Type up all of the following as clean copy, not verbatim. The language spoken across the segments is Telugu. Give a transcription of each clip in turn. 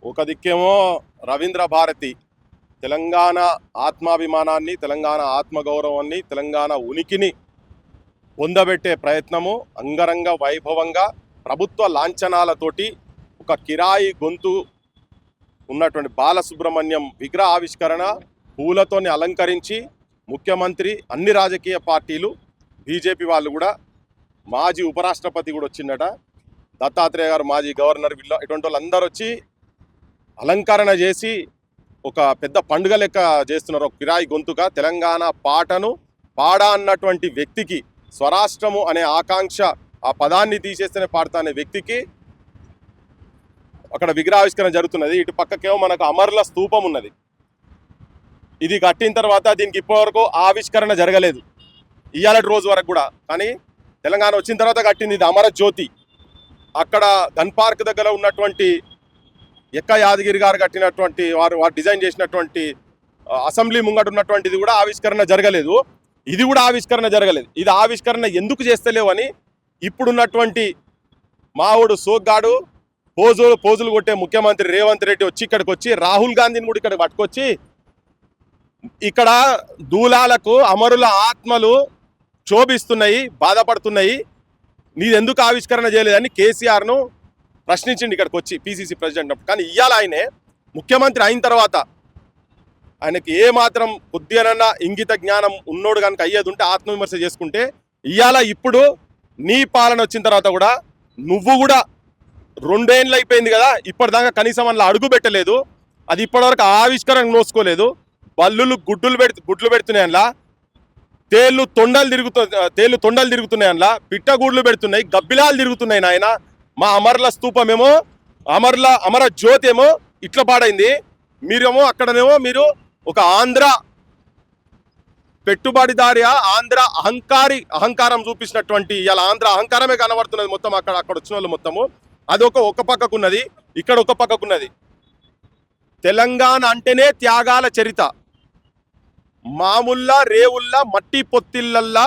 ఒక దిక్కేమో రవీంద్ర భారతి తెలంగాణ ఆత్మాభిమానాన్ని, తెలంగాణ ఆత్మగౌరవాన్ని, తెలంగాణ ఉనికిని పొందబెట్టే ప్రయత్నము అంగరంగ వైభవంగా ప్రభుత్వ లాంఛనాలతోటి ఒక కిరాయి గొంతు ఉన్నటువంటి బాలసుబ్రహ్మణ్యం విగ్రహ ఆవిష్కరణ పూలతోని అలంకరించి ముఖ్యమంత్రి, అన్ని రాజకీయ పార్టీలు, బీజేపీ వాళ్ళు కూడా, మాజీ ఉపరాష్ట్రపతి కూడా వచ్చిందట, దత్తాత్రేయ గారు మాజీ గవర్నర్, ఇటువంటి వాళ్ళందరూ వచ్చి అలంకరణ చేసి ఒక పెద్ద పండుగ లెక్క చేస్తున్నారు. ఒక కిరాయి గొంతుగా తెలంగాణ పాటను పాడా అన్నటువంటి వ్యక్తికి, స్వరాష్ట్రము అనే ఆకాంక్ష ఆ పదాన్ని తీసేస్తేనే పాడతా అనే వ్యక్తికి అక్కడ విగ్రహావిష్కరణ జరుగుతున్నది. ఇటు పక్కకేమో మనకు అమరుల స్తూపం ఉన్నది. ఇది కట్టిన తర్వాత దీనికి ఇప్పటివరకు ఆవిష్కరణ జరగలేదు, ఇవాళటి రోజు వరకు కూడా. కానీ తెలంగాణ వచ్చిన తర్వాత కట్టింది ఇది అమర జ్యోతి. అక్కడ గన్ పార్క్ దగ్గర ఉన్నటువంటి ఎక్క యాదగిరి గారు కట్టినటువంటి వారు డిజైన్ చేసినటువంటి అసెంబ్లీ ముంగట ఉన్నటువంటిది కూడా ఆవిష్కరణ జరగలేదు. ఇది కూడా ఆవిష్కరణ జరగలేదు. ఇది ఆవిష్కరణ ఎందుకు చేస్తలేవు అని ఇప్పుడున్నటువంటి మావుడు సోగ్గాడు పోజులు కొట్టే ముఖ్యమంత్రి రేవంత్ రెడ్డి వచ్చి ఇక్కడికి వచ్చి రాహుల్ గాంధీని కూడా ఇక్కడ పట్టుకొచ్చి ఇక్కడ దూలాలకు అమరుల ఆత్మలు క్షోభిస్తున్నాయి, బాధపడుతున్నాయి, నీదెందుకు ఆవిష్కరణ చేయలేదని కేసీఆర్ను ప్రశ్నించింది ఇక్కడికి వచ్చి పిసిసి ప్రెసిడెంట్. కానీ ఇవాళ ఆయనే ముఖ్యమంత్రి అయిన తర్వాత ఆయనకి ఏమాత్రం కొద్దిగానన్నా ఇంగిత జ్ఞానం ఉన్నోడు కనుక అయ్యేది ఉంటే ఆత్మవిమర్శ చేసుకుంటే, ఇప్పుడు నీ పాలన వచ్చిన తర్వాత కూడా నువ్వు కూడా 2 ఏళ్ళు అయిపోయింది కదా, ఇప్పటిదాకా కనీసం అందులో అడుగు పెట్టలేదు. అది ఇప్పటివరకు ఆవిష్కరణ నోసుకోలేదు. బల్లులు గుడ్లు పెడుతున్నాయి అందులో, తేళ్ళు తొండలు తిరుగుతున్నాయి అందులో, పిట్టగూడ్లు పెడుతున్నాయి, గబ్బిలాలు తిరుగుతున్నాయి. నాయన మా అమరుల స్తూపమేమో, అమర జ్యోతి ఏమో ఇట్లా పాడైంది. మీరేమో అక్కడనేమో మీరు ఒక ఆంధ్ర పెట్టుబడిదారి, ఆంధ్ర అహంకారం చూపించినటువంటి, ఇలా ఆంధ్ర అహంకారమే కనబడుతున్నది మొత్తం. అక్కడ వచ్చిన వాళ్ళు మొత్తము అది ఒక పక్కకున్నది, ఇక్కడ ఒక పక్కకున్నది. తెలంగాణ అంటేనే త్యాగాల చరిత. మాముల్లా రేవుల్లా మట్టి పొత్తిళ్ళల్లా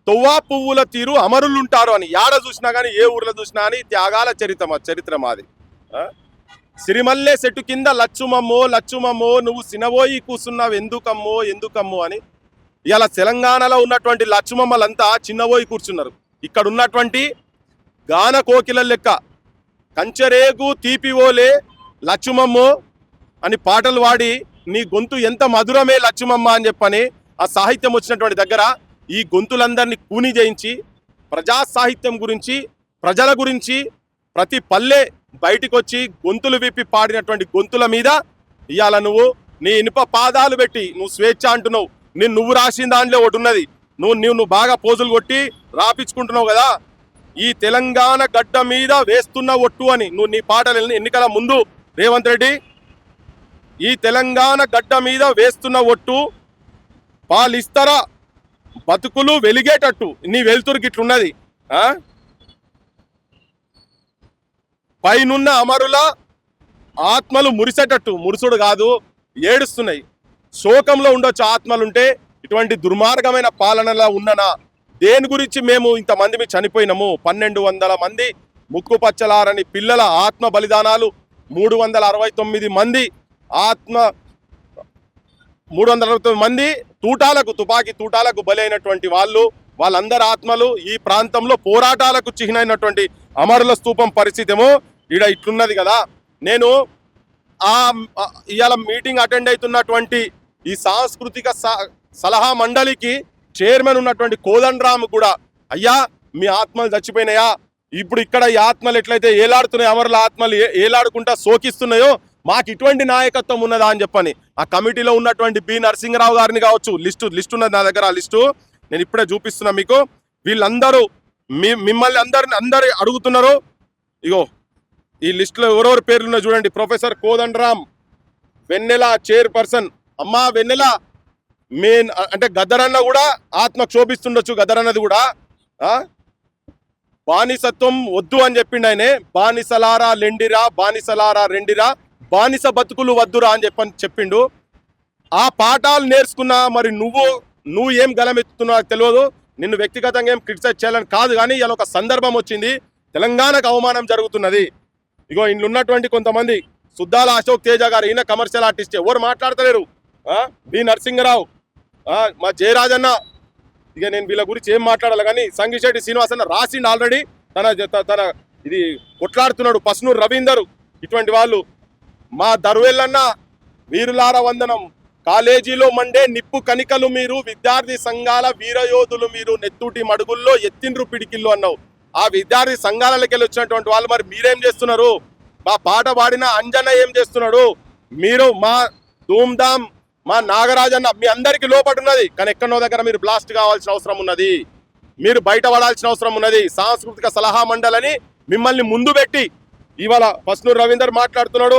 తొవ్వా పువ్వుల తీరు అమరులుంటారు అని యాడ చూసినా కానీ, ఏ ఊర్లో చూసినా అని త్యాగాల చరిత్ర మాది. సిరిమల్లె చెట్టు కింద లచ్చుమమ్మో నువ్వు సినబోయి కూసున్నావు ఎందుకమ్మో అని ఇలా తెలంగాణలో ఉన్నటువంటి లచ్చుమమ్మలంతా చిన్నబోయి కూర్చున్నారు. ఇక్కడ ఉన్నటువంటి గాన కోకిల లెక్క కంచరేగు తీపివోలే లచ్చుమమ్మో అని పాటలు వాడి నీ గొంతు ఎంత మధురమే లచ్చుమమ్మ అని చెప్పని ఆ సాహిత్యం వచ్చినటువంటి దగ్గర ఈ గొంతులందరినీ కూని చేయించి ప్రజా సాహిత్యం గురించి, ప్రజల గురించి ప్రతి పల్లె బయటికి వచ్చి గొంతులు విప్పి పాడినటువంటి గొంతుల మీద ఇవాళ నువ్వు నీ ఇనుప పాదాలు పెట్టి నువ్వు స్వేచ్ఛ అంటున్నావు. నువ్వు రాసిన దాంట్లో ఒకటి ఉన్నది, నువ్వు బాగా పోజులు కొట్టి రాపించుకుంటున్నావు కదా, ఈ తెలంగాణ గడ్డ మీద వేస్తున్న ఒట్టు అని నువ్వు నీ పాటలు ఎన్నికల ముందు రేవంత్ రెడ్డి, ఈ తెలంగాణ గడ్డ మీద వేస్తున్న ఒట్టు పాలిస్తరా బతుకులు వెలిగేటట్టు నీ వెలుతురుకి ఇట్లున్నది. పైనున్న అమరుల ఆత్మలు మురిసేటట్టు, మురుసుడు కాదు ఏడుస్తున్నాయి. శోకంలో ఉండొచ్చు ఆత్మలుంటే, ఇటువంటి దుర్మార్గమైన పాలనలో ఉన్ననా? దేని గురించి మేము ఇంతమంది చనిపోయినాము? 1200 మంది ముక్కు పచ్చలారని పిల్లల ఆత్మ బలిదానాలు, 369 మంది 369 మంది తుపాకీ తూటాలకు బలైనటువంటి వాళ్ళందరి ఆత్మలు ఈ ప్రాంతంలో పోరాటాలకు చిహ్నమైనటువంటి అమరుల స్తూపం పరిస్థితి ఏమో ఇట్లున్నది కదా. నేను ఇవాళ మీటింగ్ అటెండ్ అవుతున్నటువంటి ఈ సాంస్కృతిక సలహా మండలికి చైర్మన్ ఉన్నటువంటి కోదండరామ్ కూడా, అయ్యా మీ ఆత్మలు చచ్చిపోయినాయా? ఇప్పుడు ఇక్కడ ఈ ఆత్మలు ఎట్లయితే ఏలాడుతున్నాయో, అమరుల ఆత్మలు ఏలాడుకుంటా శోకిస్తున్నాయో, మాకు ఇటువంటి నాయకత్వం ఉన్నదా అని చెప్పని ఆ కమిటీలో ఉన్నటువంటి బి నరసింహరావు గారిని కావచ్చు, లిస్టు ఉన్నది నా దగ్గర, ఆ లిస్టు నేను ఇప్పుడే చూపిస్తున్నా మీకు. వీళ్ళందరూ మిమ్మల్ని అందరు అడుగుతున్నారు. ఇగో ఈ లిస్టులో ఎవరెవరు పేర్లున్నా చూడండి. ప్రొఫెసర్ కోదండరామ్, వెన్నెల చైర్పర్సన్. అమ్మా వెన్నెల, మెయిన్ అంటే గద్దరన్న కూడా ఆత్మ క్షోభిస్తుండొచ్చు, గద్దరన్నది కూడా. బానిసత్వం వద్దు అని చెప్పిండు ఆయనే. బానిసలారా రెండిరా బానిస బతుకులు వద్దురా అని చెప్పిండు. ఆ పాఠాలు నేర్చుకున్నా మరి నువ్వు ఏం గలమెత్తుతున్నావు తెలియదు. నిన్ను వ్యక్తిగతంగా ఏం క్రిటిసైజ్ చేయాలని కాదు, కానీ ఇలా ఒక సందర్భం వచ్చింది, తెలంగాణకు అవమానం జరుగుతున్నది. ఇగో ఇంట్లో ఉన్నటువంటి కొంతమంది సుద్దాల అశోక్ తేజ గారు, ఈయన కమర్షియల్ ఆర్టిస్ట్, ఎవరు మాట్లాడతలేరు. బి నరసింహరావు, మా జయరాజన్న, ఇక నేను వీళ్ళ గురించి ఏం మాట్లాడాలి కానీ సంగిశెట్టి శ్రీనివాస్ అన్న రాసిండు ఆల్రెడీ, తన ఇది కొట్లాడుతున్నాడు. పస్నూరు రవీందర్, ఇటువంటి వాళ్ళు. మా దర్వేళ్ళన్న, వీరులార వందనం, కాలేజీలో మండే నిప్పు కనికలు మీరు, విద్యార్థి సంఘాల వీరయోధులు మీరు, నెత్తుటి మడుగుల్లో ఎత్తిండ్రు పిడికిళ్ళు అన్నావు. ఆ విద్యార్థి సంఘాలకి వెళ్ళి వచ్చినటువంటి వాళ్ళు మరి మీరేం చేస్తున్నారు? మా పాట పాడిన అంజన్న ఏం చేస్తున్నాడు? మీరు మా ధూమ్ధామ్, మా నాగరాజన్న, మీ అందరికీ లోపడున్నది, కానీ ఎక్కడో దగ్గర మీరు బ్లాస్ట్ కావాల్సిన అవసరం ఉన్నది, మీరు బయట పడాల్సిన అవసరం ఉన్నది. సాంస్కృతిక సలహా మండలిని మిమ్మల్ని ముందు పెట్టి ఇవాళ పస్నూరు రవీందర్ మాట్లాడుతున్నాడు,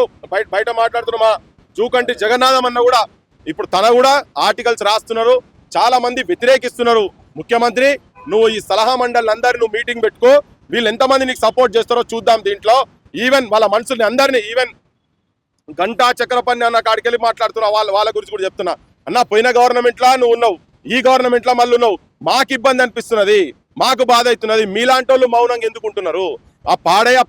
బయట మాట్లాడుతున్న మా జూకంటి జగన్నాథం అన్న కూడా ఇప్పుడు తన కూడా ఆర్టికల్స్ రాస్తున్నారు. చాలా మంది వ్యతిరేకిస్తున్నారు. ముఖ్యమంత్రి, నువ్వు ఈ సలహా మండలిని అందరినీ నువ్వు మీటింగ్ పెట్టుకో, వీళ్ళు ఎంతమంది నీకు సపోర్ట్ చేస్తారో చూద్దాం. దీంట్లో ఈవెన్ వాళ్ళ మనుషుల్ని అందరినీ, ఈవెన్ గంటా చక్రపన్ని అన్న కాడికి వెళ్ళి మాట్లాడుతున్నా, వాళ్ళ గురించి కూడా చెప్తున్నా. అన్న, పోయిన గవర్నమెంట్లో నువ్వు ఉన్నావు, ఈ గవర్నమెంట్లో మళ్ళీ ఉన్నావు, మాకు ఇబ్బంది అనిపిస్తున్నది, మాకు బాధ అవుతున్నది. మీలాంటి వాళ్ళు మౌనంగా ఎందుకుంటున్నారు? ఆ పాడయ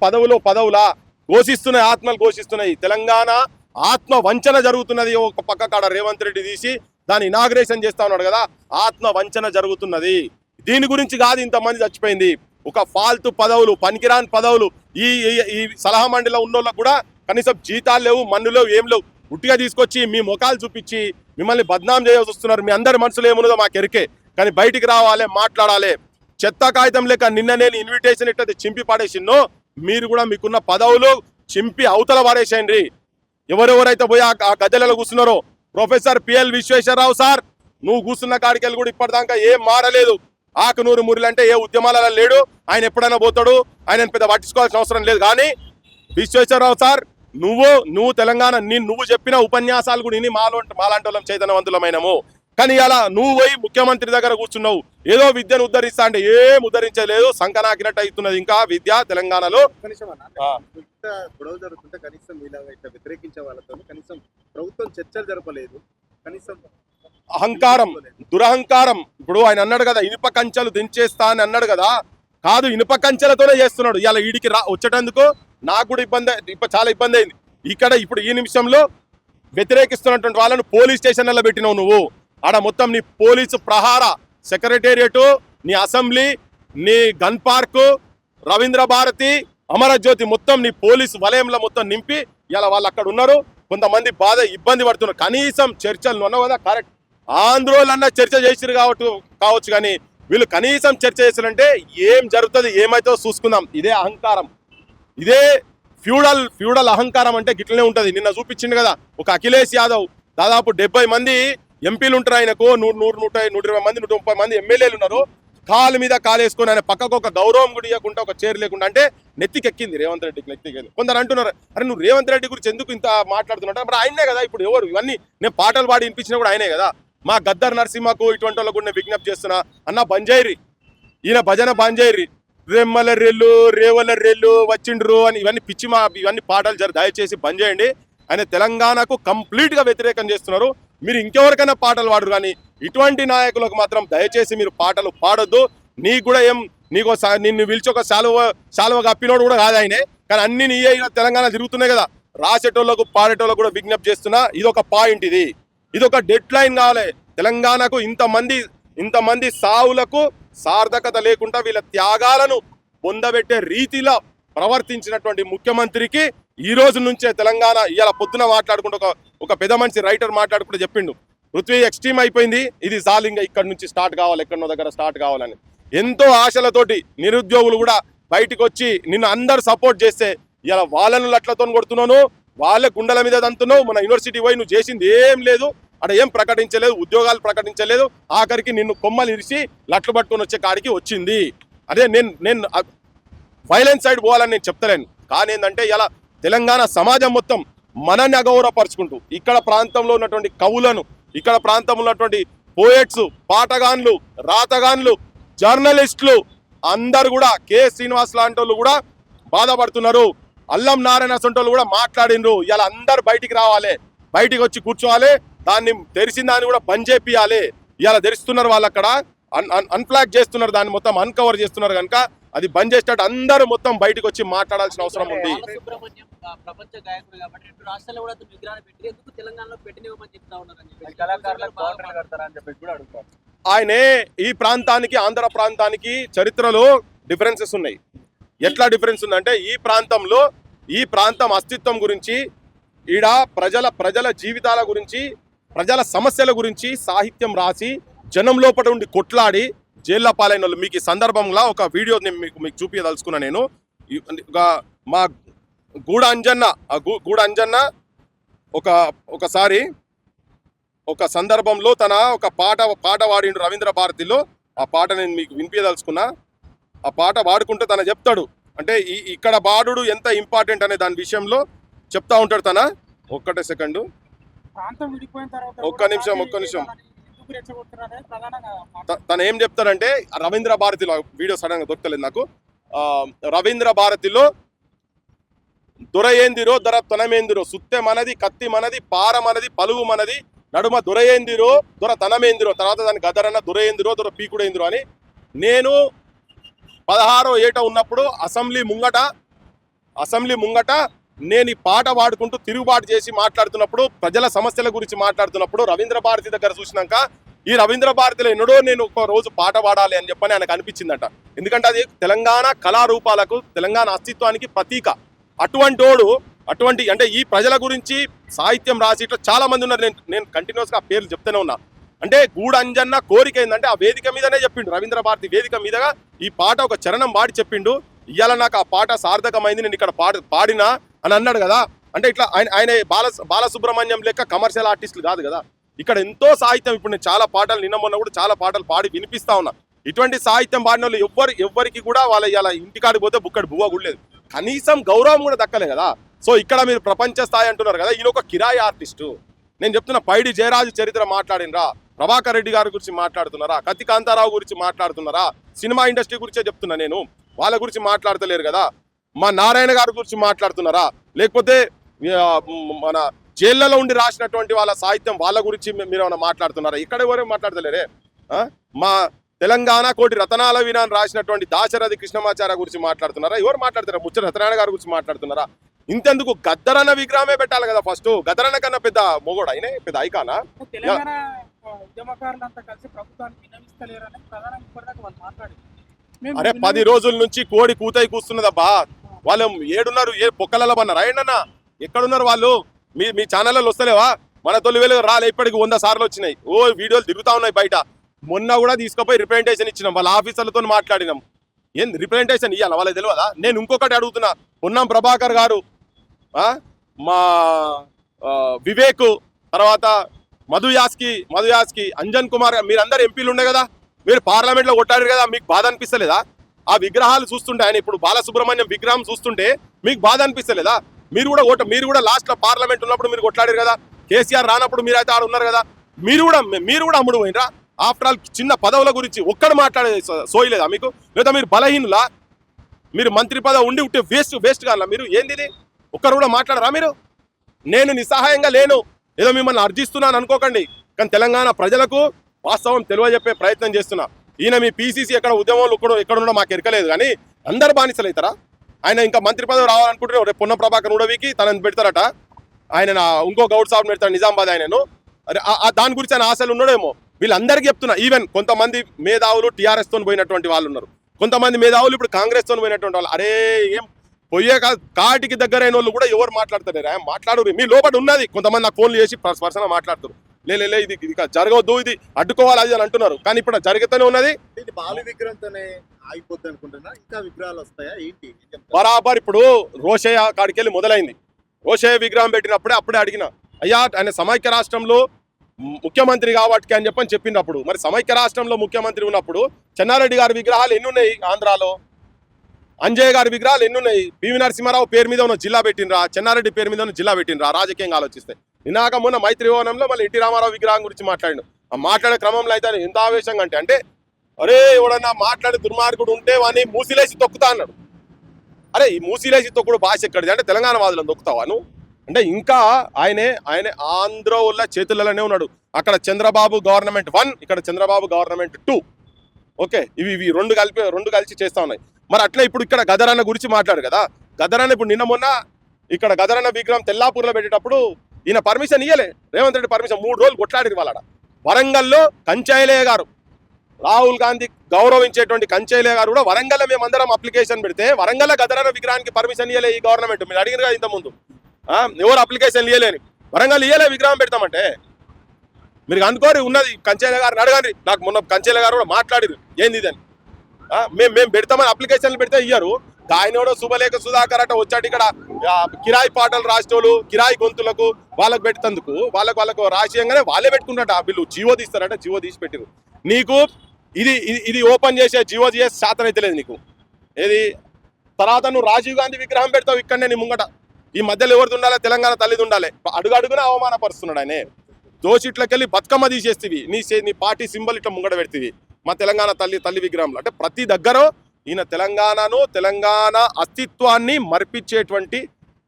పదవులా ఘోషిస్తున్నాయి, ఆత్మలు ఘోషిస్తున్నాయి. తెలంగాణ ఆత్మ వంచన జరుగుతున్నది. ఒక పక్క కాడ రేవంత్ రెడ్డి తీసి దాన్ని ఇనాగ్రేషన్ చేస్తా ఉన్నాడు కదా, ఆత్మ వంచన జరుగుతున్నది. దీని గురించి కాదు ఇంతమంది చచ్చిపోయింది. ఒక ఫాల్తు పదవులు, పనికిరాని పదవులు. ఈ సలహా మండలిలో ఉన్నోళ్ళకు కూడా కనీసం జీతాలు లేవు, మన్ను లేవు, ఏం లేవు. ఉట్టిగా తీసుకొచ్చి మీ ముఖాలు చూపించి మిమ్మల్ని బద్నాం చేయాల్సి వస్తున్నారు. మీ అందరి మనసులో ఏమున్నదో మాకు ఎరికే, కానీ బయటికి రావాలి, మాట్లాడాలి. చెత్త కాగితం లేక నిన్న నేను ఇన్విటేషన్ ఇట్టది చింపి పాడేసిన్నో, మీరు కూడా మీకున్న పదవులు చింపి అవతల పాడేసేయండి. ఎవరెవరైతే పోయి ఆ గద్దెలలో కూర్చున్నారో, ప్రొఫెసర్ పిఎల్ విశ్వేశ్వరరావు సార్, నువ్వు కూర్చున్న కాడికెళ్ళి కూడా ఇప్పటిదాకా ఏం మారలేదు. ఆకునూరు మురిలంటే ఏ ఉద్యమాలలో లేడు, ఆయన ఎప్పుడైనా పోతాడు, ఆయన పెద్ద పట్టించుకోవాల్సిన అవసరం లేదు. కానీ విశ్వేశ్వరరావు సార్, నువ్వు తెలంగాణ, నువ్వు చెప్పిన ఉపన్యాసాలు కూడా విని మాలాంటి వాళ్ళం చైతన్యవంతులమైనము. కానీ అలా నువ్వు పోయి ముఖ్యమంత్రి దగ్గర కూర్చున్నావు, ఏదో విద్యను ఉద్ధరిస్తా అంటే ఏం ఉద్ధరించలేదు, సంకనాకినట్టు అవుతున్నది ఇంకా విద్య తెలంగాణలో. గొడవ జరుగుతుంటే కనీసం వ్యతిరేకించే వాళ్ళతో కనీసం ప్రభుత్వం చర్చలు జరపలేదు. కనీసం అహంకారం, దురహంకారం. ఇప్పుడు ఆయన అన్నాడు కదా, ఇనుప కంచెలు దించేస్తా అని అన్నాడు కదా, కాదు, ఇనుప కంచెలతోనే చేస్తున్నాడు. ఇలా ఈడికి వచ్చేటందుకు నాకు కూడా చాలా ఇబ్బంది అయింది. ఇక్కడ ఇప్పుడు ఈ నిమిషంలో వ్యతిరేకిస్తున్నటువంటి వాళ్ళను పోలీస్ స్టేషన్లలో పెట్టినావు నువ్వు. ఆడ మొత్తం నీ పోలీసు ప్రహార, సెక్రటేరియట్, నీ అసెంబ్లీ, నీ గన్ పార్కు, రవీంద్ర భారతి, అమరజ్యోతి మొత్తం నీ పోలీసు వలయంలో మొత్తం నింపి ఇలా వాళ్ళు అక్కడ ఉన్నారు. కొంతమంది ఇబ్బంది పడుతున్నారు. కనీసం చర్చలు అన్నావు కదా, కరెక్ట్, ఆంధ్రోలన్నా చర్చ చేసిరు కావచ్చు, కానీ వీళ్ళు కనీసం చర్చ చేసినంటే ఏం జరుగుతుంది, ఏమైతే చూసుకుందాం. ఇదే అహంకారం, ఇదే ఫ్యూడల్ అహంకారం అంటే గిట్లనే ఉంటుంది. నిన్న చూపించింది కదా, ఒక అఖిలేష్ యాదవ్, దాదాపు 70 మంది ఎంపీలు ఉంటారు ఆయనకు, 120 మంది 130 మంది ఎమ్మెల్యేలు ఉన్నారు. కాలు మీద కాలేసుకొని ఆయన పక్కకు ఒక గౌరవం కూడా ఇవ్వకుండా, ఒక చైర్ లేకుండా, అంటే నెత్తికెక్కింది రేవంత్ రెడ్డికి, నెత్తికెళ్ళి. కొందరు అంటున్నారు, అరే నువ్వు రేవంత్ రెడ్డి గురించి ఎందుకు ఇంత మాట్లాడుతున్నా? మరి ఆయనే కదా ఇప్పుడు ఎవరు ఇవన్నీ, నేను పాటలు పాడి వినిపించినా కూడా ఆయనే కదా. మా గద్దర్ నరసింహకు ఇటువంటి వాళ్ళకు కూడా నేను విజ్ఞప్తి చేస్తున్నా, అన్న బంజైరి, ఈయన భజన బంజైరి, రెమ్మల రెల్లు రేవల రెల్లు వచ్చిండ్రు అని ఇవన్నీ ఇవన్నీ పాటలు దయచేసి బంద్ చేయండి. ఆయన తెలంగాణకు కంప్లీట్గా వ్యతిరేకం చేస్తున్నారు. మీరు ఇంకెవరికైనా పాటలు పాడరు, కానీ ఇటువంటి నాయకులకు మాత్రం దయచేసి మీరు పాటలు పాడొద్దు. నీకు కూడా నిన్ను పిలిచి ఒక శాలువ కప్పినోడు కూడా కాదు ఆయనే, కానీ అన్ని నీ తెలంగాణ తిరుగుతున్నాయి కదా. రాసేటోళ్ళకు పాడేటోళ్ళకు కూడా విజ్ఞప్తి చేస్తున్నా, ఇదొక పాయింట్, ఇదొక డెడ్ లైన్ కావాలి. తెలంగాణకు ఇంతమంది సావులకు సార్థకత లేకుండా వీళ్ళ త్యాగాలను పొందబెట్టే రీతిలో ప్రవర్తించినటువంటి ముఖ్యమంత్రికి ఈ రోజు నుంచే తెలంగాణ, ఇవాళ పొద్దున మాట్లాడుకుంటూ ఒక పెద్ద మనిషి రైటర్ మాట్లాడుకుంటూ చెప్పిండు, పృథ్వీ ఎక్స్ట్రీమ్ అయిపోయింది, ఇది సాలింగా ఇక్కడ నుంచి స్టార్ట్ కావాలి, ఎక్కడో దగ్గర స్టార్ట్ కావాలని. ఎంతో ఆశలతోటి నిరుద్యోగులు కూడా బయటకు వచ్చి నిన్ను అందరు సపోర్ట్ చేస్తే ఇలా వాళ్ళను లట్లతో కొడుతున్నాను, వాళ్ళే గుండెల మీద దంతున్నావు. మన యూనివర్సిటీ పోయి నువ్వు చేసింది ఏం లేదు, అక్కడ ఏం ప్రకటించలేదు, ఉద్యోగాలు ప్రకటించలేదు, ఆఖరికి నిన్ను కొమ్మలు ఇరిసి లట్లు పట్టుకొని వచ్చే కాడికి వచ్చింది. అదే నేను వైలెన్స్ సైడ్ పోవాలని నేను చెప్తలేను, కానీ ఏంటంటే ఇలా తెలంగాణ సమాజం మొత్తం మనల్ని అగౌరవపరుచుకుంటూ, ఇక్కడ ప్రాంతంలో ఉన్నటువంటి కవులను, ఇక్కడ ప్రాంతంలో ఉన్నటువంటి పోయెట్స్, పాటగాన్లు, రాతగాన్లు, జర్నలిస్టులు అందరు కూడా, కె శ్రీనివాస్ లాంటి వాళ్ళు కూడా బాధపడుతున్నారు. అల్లం నారాయణ సొంటోళ్ళు కూడా మాట్లాడినరు. ఇలా అందరు బయటికి రావాలి, బయటికి వచ్చి కూర్చోవాలి, దాన్ని తెరిచిన దాన్ని కూడా బంద్ చేపియాలి. ఇలా తెరుస్తున్నారు వాళ్ళు, అక్కడ అన్ఫ్లాగ్ చేస్తున్నారు, దాన్ని మొత్తం అన్కవర్ చేస్తున్నారు. కనుక అది బంద్ చేసేటట్టు అందరూ మొత్తం బయటకు వచ్చి మాట్లాడాల్సిన అవసరం ఉంది. బాలసుబ్రహ్మణ్యం ప్రపంచ గాయకుడు కాబట్టి రెండు రాష్ట్రాల్లో కూడా అతను విగ్రహాలు పెట్టి ఎందుకు తెలంగాణలో పెట్టినివ్వమని చెప్తా ఉన్నారని చెప్పి కళాకారులకు బౌండరీలు కడతారని చెప్పేసి కూడా అడుగుతారు. ఆయనే ఈ ప్రాంతానికి ఆంధ్ర ప్రాంతానికి చరిత్రలో డిఫరెన్సెస్ ఉన్నాయి. ఎట్లా డిఫరెన్స్ ఉందంటే ఈ ప్రాంతం అస్తిత్వం గురించి ఈడ ప్రజల జీవితాల గురించి ప్రజల సమస్యల గురించి సాహిత్యం రాసి జనం లోపల ఉండి కొట్లాడి జైల్లో పాలైన వాళ్ళు. మీకు ఈ సందర్భంలో ఒక వీడియో మీకు చూపించదలుచుకున్నా నేను. మా గూడ అంజన్న ఒకసారి ఒక సందర్భంలో తన ఒక పాట వాడిండు రవీంద్ర భారతిలో. ఆ పాట నేను మీకు వినిపించదలుచుకున్నా. ఆ పాట వాడుకుంటే తన చెప్తాడు, అంటే ఇక్కడ బాడుడు ఎంత ఇంపార్టెంట్ అనే దాని విషయంలో చెప్తా ఉంటాడు తన. ఒక్కటే సెకండు, ఒక్క నిమిషం. తను ఏం చెప్తాడంటే రవీంద్ర భారతిలో వీడియో సడన్ గా దొరకలేదు నాకు. రవీంద్ర భారతిలో దొరయేందిరో దొరతనమేందిరో, సుత్తె మనది, కత్తి మనది, పార మనది, పలుగు మనది, నడుమ దొరయేందిరో దొరతనమేందిరో, తర్వాత దాని గదరన్న దొరయేందిరో దొర పీకుడేందిరో అని. నేను 16వ ఏట ఉన్నప్పుడు అసెంబ్లీ ముంగట నేను ఈ పాట వాడుకుంటూ తిరుగుబాటు చేసి మాట్లాడుతున్నప్పుడు, ప్రజల సమస్యల గురించి మాట్లాడుతున్నప్పుడు రవీంద్ర భారతి దగ్గర చూసినాక ఈ రవీంద్ర భారతిలో ఎన్నడో నేను ఒక రోజు పాట పాడాలి అని చెప్పని ఆయనకు అనిపించిందట. ఎందుకంటే అది తెలంగాణ కళారూపాలకు, తెలంగాణ అస్తిత్వానికి ప్రతీక. అటువంటి అంటే ఈ ప్రజల గురించి సాహిత్యం రాసి ఇట్లా చాలా మంది ఉన్నారు. నేను కంటిన్యూస్గా ఆ పేర్లు చెప్తూనే ఉన్నా. అంటే గూడ అంజన్న కోరిక ఏంటంటే ఆ వేదిక మీదనే చెప్పిండు, రవీంద్ర భారతి వేదిక మీదగా ఈ పాట ఒక చరణం పాడి చెప్పిండు. ఇవాళ నాకు ఆ పాట సార్థకమైంది, నేను ఇక్కడ పాడినా అని అన్నాడు కదా. అంటే ఇట్లా ఆయన బాలసుబ్రహ్మణ్యం లెక్క కమర్షియల్ ఆర్టిస్టులు కాదు కదా. ఇక్కడ ఎంతో సాహిత్యం, ఇప్పుడు నేను చాలా పాటలు నిన్న మొన్న కూడా చాలా పాటలు పాడి వినిపిస్తా ఉన్నా. ఇటువంటి సాహిత్యం పాడిన వాళ్ళు ఎవ్వరికి కూడా వాళ్ళ ఇలా ఇంటికాడికి పోతే బుక్కడి బువ్వ కూడా లేదు, కనీసం గౌరవం కూడా దక్కలే కదా. సో ఇక్కడ మీరు ప్రపంచ స్థాయి అంటున్నారు కదా, ఈయన ఒక కిరాయి ఆర్టిస్టు. నేను చెప్తున్నా, పైడి జయరాజు చరిత్ర మాట్లాడినరా, ప్రభాకర్ రెడ్డి గారి గురించి మాట్లాడుతున్నారా, కత్తి కాంతారావు గురించి మాట్లాడుతున్నారా, సినిమా ఇండస్ట్రీ గురించే చెప్తున్నా నేను, వాళ్ళ గురించి మాట్లాడతలేరు కదా. మా నారాయణ గారి గురించి మాట్లాడుతున్నారా, లేకపోతే మన జైళ్లలో ఉండి రాసినటువంటి వాళ్ళ సాహిత్యం వాళ్ళ గురించి మీరు ఏమైనా మాట్లాడుతున్నారా? ఇక్కడ ఎవరు మాట్లాడతలేరే. మా తెలంగాణ కోటి రతనాల వినాన్ని రాసినటువంటి దాశరథి కృష్ణమాచార్య గురించి మాట్లాడుతున్నారా? ఎవరు మాట్లాడతారా? ముచ్చట సత్యనారాయణ గారి గురించి మాట్లాడుతున్నారా? ఇంతెందుకు గద్దరన్న విగ్రహమే పెట్టాలి కదా ఫస్ట్. గద్దరన్న కన్నా పెద్ద మొగోడు అయినా పెద్ద ఐకానా? అరే 10 రోజుల నుంచి కోడి కూతాయి కూస్తున్నదబ్బా. వాళ్ళు ఏడున్నారు, ఏ పొక్కలలో పన్నారా? ఏంటన్నా ఎక్కడున్నారు వాళ్ళు? మీ ఛానళ్ళలో వస్తలేవా? మన తొలి వేలు రాలే, ఇప్పటికి 100 సార్లు వచ్చినాయి. వీడియోలు తిరుగుతా ఉన్నాయి బయట. మొన్న కూడా తీసుకుపోయి రిప్రజెంటేషన్ ఇచ్చినాం, వాళ్ళ ఆఫీసర్లతో మాట్లాడినాం. ఏం రిప్రజెంటేషన్ ఇవ్వాలి వాళ్ళకి తెలియదా? నేను ఇంకొకటి అడుగుతున్నా, పొన్నం ప్రభాకర్ గారు, మా వివేక్, తర్వాత మధు యాస్కి, అంజన్ కుమార్, మీరందరూ ఎంపీలు ఉండే కదా, మీరు పార్లమెంట్లో కొట్టారు కదా, మీకు బాధ అనిపిస్తలేదా? ఆ విగ్రహాలు చూస్తుంటే, ఆయన ఇప్పుడు బాలసుబ్రహ్మణ్యం విగ్రహం చూస్తుంటే మీకు బాధ అనిపిస్తలేదా? మీరు కూడా లాస్ట్లో పార్లమెంట్ ఉన్నప్పుడు మీరు కొట్లాడారు కదా. కేసీఆర్ రానప్పుడు మీరైతే ఆడ ఉన్నారు కదా. మీరు కూడా అమ్ముడు పోయినరా? ఆఫ్టర్ ఆల్ చిన్న పదవుల గురించి ఒక్కడు మాట్లాడే సోయలేదా మీకు? లేదా మీరు బలహీనులా? మీరు మంత్రి పదవి ఉండి ఉంటే వేస్ట్ కాదా మీరు? ఏంది ఒక్కరు కూడా మాట్లాడరా మీరు? నేను నిస్సహాయంగా లేను, ఏదో మిమ్మల్ని అర్జిస్తున్నాను అనుకోకండి. కానీ తెలంగాణ ప్రజలకు వాస్తవం తెలియజెప్పే ప్రయత్నం చేస్తున్నా. ఈయన మీ పీసీసీ ఎక్కడ ఉద్యమంలో ఎక్కడున్నా మాకు ఎరకలేదు, కానీ అందరు బానిసలు అవుతారా? ఆయన ఇంకా మంత్రి పదవి రావాలనుకుంటే రేపు పొన్నం ప్రభాకర్ ఉడవికి తనని పెడతారట. ఆయన ఇంకో గౌడ్ సాబ్ పెడతాడు నిజామాబాద్ ఆయనను. అరే దాని గురించి ఆయన ఆశలు ఉన్నాడేమో. వీళ్ళందరికీ చెప్తున్నా, ఈవెన్ కొంతమంది మేధావులు టీఆర్ఎస్ తో పోయినటువంటి వాళ్ళు ఉన్నారు, కొంతమంది మేధావులు ఇప్పుడు కాంగ్రెస్ తో పోయినటువంటి వాళ్ళు. అరే ఏం పోయే కాటికి దగ్గరైన వాళ్ళు కూడా ఎవరు మాట్లాడతారు? మాట్లాడరు. మీ లోపల ఉన్నది. కొంతమంది నాకు ఫోన్లు చేసి పర్సనల్ మాట్లాడుతారు, లే ఇది జరగవద్దు, ఇది అడ్డుకోవాలి అది అని అంటున్నారు. కానీ ఇప్పుడు జరుగుతూనే ఉన్నది. బాలు విగ్రహంతోనే ఆగిపోద్ది అనుకుంటున్నా, ఇంకా విగ్రహాలు వస్తాయా ఏంటి? బరాబర్ ఇప్పుడు రోషయ్య కాడికి వెళ్ళి మొదలైంది. రోషయ్య విగ్రహం పెట్టినప్పుడే అప్పుడే అడిగిన, అయ్యా ఆయన సమైక్య రాష్ట్రంలో ముఖ్యమంత్రి కాబట్టి అని చెప్పినప్పుడు, మరి సమైక్య రాష్ట్రంలో ముఖ్యమంత్రి ఉన్నప్పుడు చెన్నారెడ్డి గారి విగ్రహాలు ఎన్ని ఉన్నాయి ఆంధ్రాలో? అంజయ్య గారి విగ్రహాలు ఎన్ని ఉన్నాయి? పివి నరసింహారావు పేరు మీద ఉన్న జిల్లా పెట్టినరా? చెన్నారెడ్డి పేరు మీద ఉన్న జిల్లా పెట్టినరా? రాజకీయంగా ఆలోచిస్తే నినాక మొన్న మైత్రి భవనంలో మళ్ళీ ఎన్టీ రామారావు విగ్రహం గురించి మాట్లాడిండు. ఆ మాట్లాడే క్రమంలో అయితే ఎంత ఆవేశంగా అంటే అరే ఎవడన్నా మాట్లాడే దుర్మార్గుడు ఉంటే వాడిని మూసిలేసి తొక్కుతా అన్నాడు. అరే ఈ మూసిలేసి తొక్కుడు భాష ఎక్కడిది అంటే తెలంగాణ వాదులను తొక్కుతావా నువ్వు? అంటే ఇంకా ఆయనే ఆంధ్ర వాళ్ళ చేతులలోనే ఉన్నాడు. అక్కడ చంద్రబాబు గవర్నమెంట్ 1, ఇక్కడ చంద్రబాబు గవర్నమెంట్ 2. ఓకే, ఇవి రెండు కలిసి చేస్తా ఉన్నాయి. మరి అట్లా ఇప్పుడు ఇక్కడ గదరన్న గురించి మాట్లాడు కదా, గదరన్న ఇప్పుడు నిన్న మొన్న ఇక్కడ గదరన్న విగ్రహం తెల్లాపూర్లో పెట్టేటప్పుడు ఈయన పర్మిషన్ ఇయ్యలే, రేవంత్ రెడ్డి పర్మిషన్ 3 రోజులు కొట్లాడిరు వాళ్ళ. వరంగల్లో కంచైలయ్య గారు, రాహుల్ గాంధీ గౌరవించేటువంటి కంచైలయ్య గారు కూడా వరంగల్లో మేమందరం అప్లికేషన్ పెడితే వరంగల్ గదరన్న విగ్రహానికి పర్మిషన్ ఇయ్యలే ఈ గవర్నమెంట్. మీరు అడిగిన కదా ఇంతకుముందు, ఎవరు అప్లికేషన్ ఇయ్యలేని, వరంగల్ ఇయ్యలే విగ్రహం పెడతామంటే. మీరు అనుకోరి ఉన్నది కంచైలయ్య గారిని అడగండి. నాకు మొన్న కంచైలయ్య గారు కూడా మాట్లాడిరు ఏంది ఇదని. మేము పెడతామని అప్లికేషన్లు పెడితే ఇయ్యారు. ఆయనోడో శుభలేఖ సుధాకర్ అట వచ్చాడు ఇక్కడ కిరాయి పాటలు రాసేటోళ్ళు కిరాయి గొంతులకు వాళ్ళకు పెట్టేందుకు వాళ్ళకు రాసేయంగానే వాళ్ళే పెట్టుకున్నట్టు ఆ బిల్లు జియో తీస్తారట, జియో తీసి పెట్టిరు. నీకు ఇది ఓపెన్ చేసే జియో చేసే శాతం అయితే లేదు నీకు. ఏది తర్వాత నువ్వు రాజీవ్ గాంధీ విగ్రహం పెడతావు ఇక్కడనే నీ ముంగట. ఈ మధ్యలో ఎవరిది ఉండాలి, తెలంగాణ తల్లిది ఉండాలి. అడుగున అవమానపరుస్తున్నాడు ఆయనే. దోషిట్లకెళ్ళి బతుకమ్మ తీసేస్తేవి, నీ పార్టీ సింబల్ ఇట్లా ముంగట పెడితేవి మా తెలంగాణ తల్లి విగ్రహంలో. అంటే ప్రతి దగ్గర ఈయన తెలంగాణ అస్తిత్వాన్ని మర్పించేటువంటి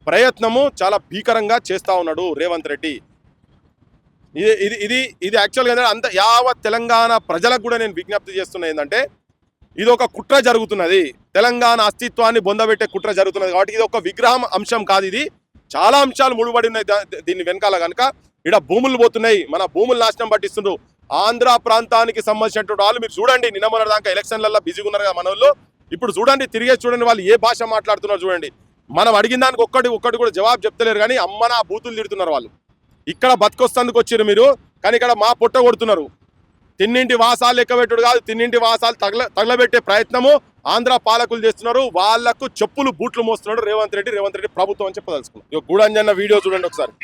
ప్రయత్నము చాలా భీకరంగా చేస్తా ఉన్నాడు రేవంత్ రెడ్డి. ఇది యాక్చువల్గా అంత యావత్ తెలంగాణ ప్రజలకు కూడా నేను విజ్ఞప్తి చేస్తున్నా ఏంటంటే ఇది ఒక కుట్ర జరుగుతున్నది, తెలంగాణ అస్తిత్వాన్ని బొందబెట్టే కుట్ర జరుగుతున్నది. కాబట్టి ఇది ఒక విగ్రహం అంశం కాదు, ఇది చాలా అంశాలు ముడిపడి ఉన్నాయి దీన్ని వెనకాల. కనుక ఇక్కడ భూములు పోతున్నాయి, మన భూములు నాశనం పట్టిస్తుండ్రు. ఆంధ్ర ప్రాంతానికి సంబంధించినటువంటి వాళ్ళు మీరు చూడండి, నిన్న మొన్న దాకా ఎలక్షన్లలో బిజీగా ఉన్నారు కదా మన వాళ్ళు. ఇప్పుడు చూడండి, తిరిగే చూడండి వాళ్ళు ఏ భాష మాట్లాడుతున్నారు చూడండి. మనం అడిగిన దానికి ఒక్కటి కూడా జవాబు చెప్తలేరు, కానీ అమ్మన బూతులు తిడుతున్నారు వాళ్ళు. ఇక్కడ బతికొస్తందుకు వచ్చారు మీరు, కానీ ఇక్కడ మా పొట్ట కొడుతున్నారు. తిన్నింటి వాసాలు లెక్కబెట్టుడు కాదు, తిన్నింటి వాసాలు తగలబెట్టే ప్రయత్నము ఆంధ్ర పాలకులు చేస్తున్నారు. వాళ్లకు చెప్పులు బూట్లు మోస్తున్నాడు రేవంత్ రెడ్డి ప్రభుత్వం అని చెప్పదలుచుకున్నాం. ఇక గూడంజన్న వీడియో చూడండి ఒకసారి.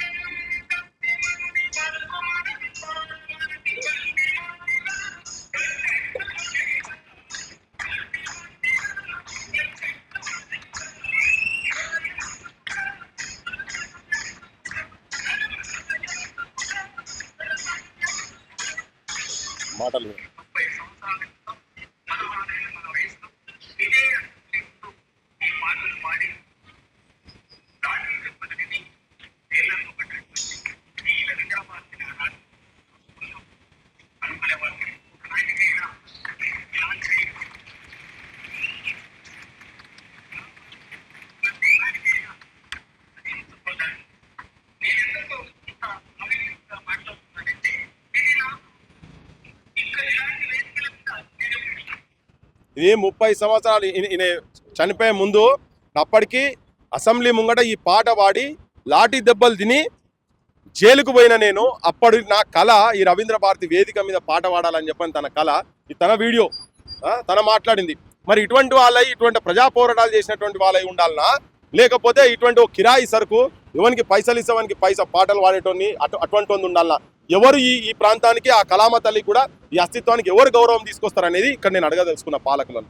మాటలు ఇది 30 సంవత్సరాలు ఈయన చనిపోయే ముందు అప్పటికి అసెంబ్లీ ముంగట ఈ పాట పాడి లాఠీ దెబ్బలు తిని జైలుకు పోయిన నేను. అప్పుడు నా కళ ఈ రవీంద్ర భారతి వేదిక మీద పాట పాడాలని చెప్పని తన కళ, తన వీడియో తన మాట్లాడింది. మరి ఇటువంటి వాళ్ళై ఇటువంటి ప్రజా పోరాటాలు చేసినటువంటి వాళ్ళై ఉండాలనా, లేకపోతే ఇటువంటి ఒక కిరాయి సరుకు ఎవరికి పైసలు ఇస్తావానికి పాటలు పాడేటోని అటువంటి ఉండాలనా? ఎవరు ఈ ప్రాంతానికి ఆ కళామ తల్లి కూడా ఈ అస్తిత్వానికి ఎవరు గౌరవం తీసుకొస్తారనేది ఇక్కడ నేను అడగదలుచుకున్న పాలకులను.